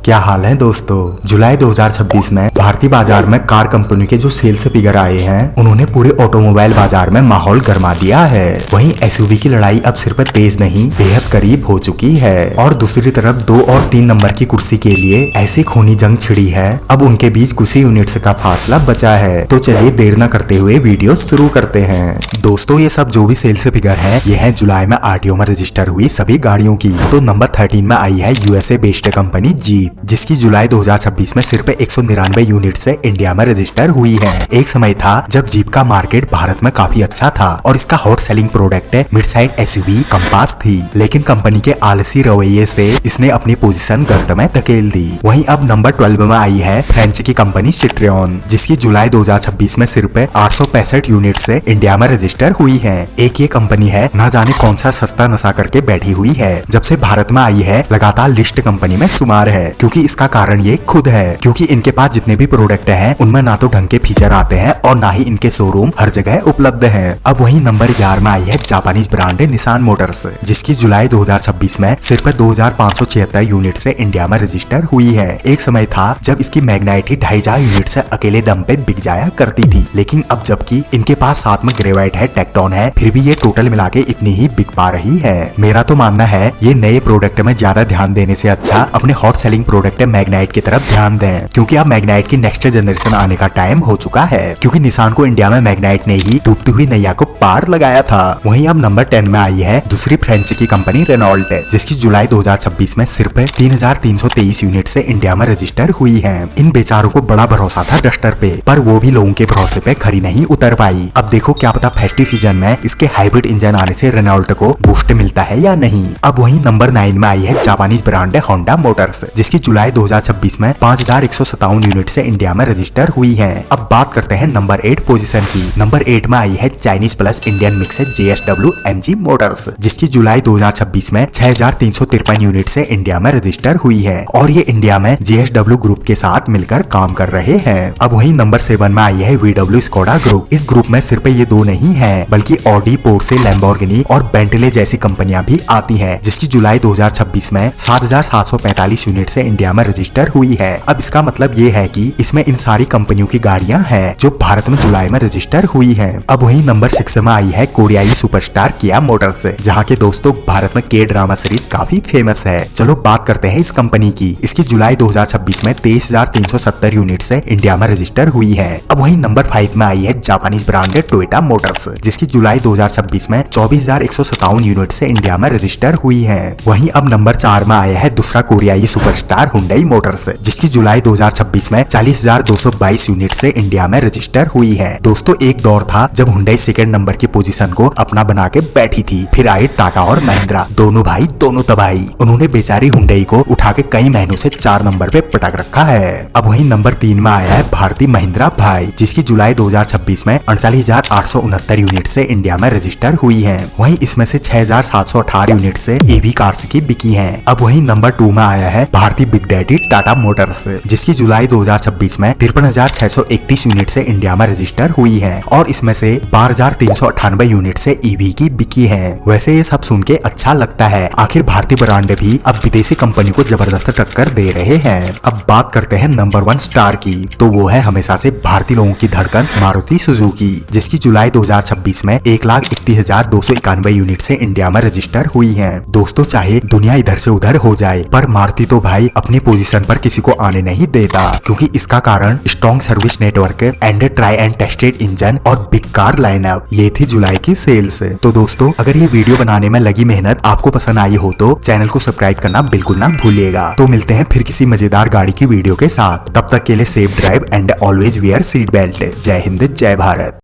क्या हाल है दोस्तों। जुलाई 2026 में भारतीय बाजार में कार कंपनी के जो सेल्स फिगर आए हैं उन्होंने पूरे ऑटोमोबाइल बाजार में माहौल गर्मा दिया है। वहीं एसयूवी की लड़ाई अब सिर्फ तेज नहीं बेहद करीब हो चुकी है और दूसरी तरफ 2 और 3 नंबर की कुर्सी के लिए ऐसी खूनी जंग छिड़ी है। अब उनके बीच कुछ ही यूनिट्स का फासला बचा है। तो चलिए देर न करते हुए वीडियो शुरू करते हैं। दोस्तों ये सब जो भी सेल्स फिगर है ये है जुलाई में आरटीओ में रजिस्टर हुई सभी गाड़ियों की। तो नंबर 13 में आई है यूएसए बेस्ड कंपनी जीप, जिसकी जुलाई 2026 में सिर्फ 199 यूनिट से इंडिया में रजिस्टर हुई है। एक समय था जब जीप का मार्केट भारत में काफी अच्छा था और इसका hot selling product mid side SUV compass थी, लेकिन कंपनी के आलसी रवैये से इसने अपनी पोजीशन गर्त में धकेल दी। वहीं अब नंबर 12 में आई है फ्रेंच की कंपनी सिट्रियन, जिसकी जुलाई 2026 में सिर्फ 865 यूनिट से इंडिया में रजिस्टर हुई है। एक ये कंपनी है ना जाने कौन सा सस्ता नशा करके बैठी हुई है। जब से भारत में आई है लगातार लिस्ट कंपनी में शुमार है, क्योंकि इसका कारण ये खुद है, क्योंकि इनके पास जितने भी प्रोडक्ट हैं उनमें ना तो ढंग के फीचर आते हैं और ना ही इनके शोरूम हर जगह उपलब्ध हैं। अब वहीं नंबर 11 में आई है जापानीज ब्रांड निसान मोटर्स, जिसकी जुलाई 2026 में सिर्फ 2576 यूनिट से इंडिया में रजिस्टर हुई है। एक समय था जब इसकी मैग्नाइट ही 2500 यूनिट से अकेले दम पे बिक जाया करती थी, लेकिन अब जबकि इनके पास साथ में ग्रेवाइट है, टेक्टोन है, फिर भी ये टोटल मिला के इतनी ही बिक पा रही है। मेरा तो मानना है ये नए प्रोडक्ट में ज्यादा ध्यान देने से अच्छा अपने हॉट सेलिंग प्रोडक्ट मैग्नाइट की तरफ ध्यान दें, क्योंकि अब मैग्नाइट की नेक्स्ट जनरेशन आने का टाइम हो चुका है। क्योंकि निसान को इंडिया में मैग्नाइट ने ही डूबती हुई नैया को पार लगाया था। वहीं अब नंबर 10 में आई है दूसरी फ्रेंच की कंपनी रेनॉल्ट, जिसकी जुलाई 2026 में सिर्फ 3323 यूनिट से इंडिया में रजिस्टर हुई है। इन बेचारों को बड़ा भरोसा था डस्टर पे, पर वो भी लोगों के भरोसे पे खरी नहीं उतर पाई। अब देखो क्या पता फेस्टिव सीजन में इसके हाइब्रिड इंजन आने से रेनॉल्ट को बूस्ट मिलता है या नहीं। अब वहीं नंबर 9 में आई है जापानीज ब्रांड होंडा मोटर्स, जिसकी जुलाई 2026 में 5157 यूनिट से इंडिया में रजिस्टर हुई है। अब बात करते हैं नंबर 8 पोजीशन की। नंबर 8 में आई है Chinese plus Indian mix JSW MG Motors, जिसकी जुलाई 2026 में 6353 यूनिट से इंडिया में रजिस्टर हुई है और ये इंडिया में JSW ग्रुप के साथ मिलकर काम कर रहे हैं। अब वही नंबर 7 में आई है VW स्कोडा ग्रुप। इस ग्रुप में सिर्फ ये दो नहीं है बल्कि ऑडी, पोर्शे, लैम्बोर्गिनी और बेंटले जैसी कंपनियां भी आती हैं, जिसकी जुलाई 2026 में 7745 यूनिट से इंडिया में रजिस्टर हुई है। अब इसका मतलब ये है कि इसमें इन सारी कंपनियों की गाड़ियां हैं जो भारत में जुलाई में रजिस्टर हुई हैं। अब वही नंबर 6 में आई है कोरियाई सुपरस्टार किया मोटर्स, जहां के दोस्तों भारत में के ड्रामा सीरीज काफी फेमस है। चलो बात करते हैं इस कंपनी की। इसकी जुलाई 2026 में 23370 यूनिट से इंडिया में रजिस्टर हुई है। अब वही नंबर 5 में आई है जापानीज ब्रांडेड टोयोटा मोटर्स, जिसकी जुलाई 2026 में 24157 यूनिट से इंडिया में रजिस्टर हुई है। वहीं अब नंबर 4 में आया है दूसरा कोरियाई सुपरस्टार हुंडई मोटर्स, जिसकी जुलाई 2026 में 40222 यूनिट से इंडिया में रजिस्टर हुई है। दोस्तों एक दौर था जब हुंडई सेकंड नंबर की पोजीशन को अपना बना के बैठी थी, फिर आए टाटा और महिंद्रा, दोनों भाई दोनों तबाही। उन्होंने बेचारी हुंडई को उठा के कई महीनों से 4 नंबर पे पटक रखा है। अब वही नंबर 3 में आया है भारतीय महिंद्रा भाई, जिसकी जुलाई 2026 में 48869 यूनिट से इंडिया में रजिस्टर हुई है। वहीं इसमें से 6718 यूनिट से ईवी कार्स की बिकी है। अब वही नंबर 2 में आया है भारतीय बिग डैडी टाटा मोटर्स, जिसकी जुलाई 2026 में 53,631 यूनिट से इंडिया में रजिस्टर हुई है और इसमें से 12,398 यूनिट से ईवी की बिकी है। वैसे ये सब सुन के अच्छा लगता है, आखिर भारतीय ब्रांड भी अब विदेशी कंपनी को जबरदस्त टक्कर दे रहे हैं। अब बात करते हैं नंबर 1 स्टार की, तो वो है हमेशा से भारतीय लोगों की धड़कन मारुति सुजुकी, जिसकी जुलाई 2026 में 1,31,291 यूनिट से इंडिया में रजिस्टर हुई है। दोस्तों चाहे दुनिया इधर से उधर हो जाए, पर मारुति तो भाई अपनी पोजीशन पर किसी को आने नहीं देता, क्योंकि इसका कारण strong service network and try and tested engine और बिग कार लाइनअप। ये थी जुलाई की सेल्स। तो दोस्तों अगर ये वीडियो बनाने में लगी मेहनत आपको पसंद आई हो तो चैनल को सब्सक्राइब करना बिल्कुल ना भूलिएगा। तो मिलते हैं फिर किसी मजेदार गाड़ी की वीडियो के साथ, तब तक के लिए safe drive and always wear seat belt. जय हिंद जय भारत।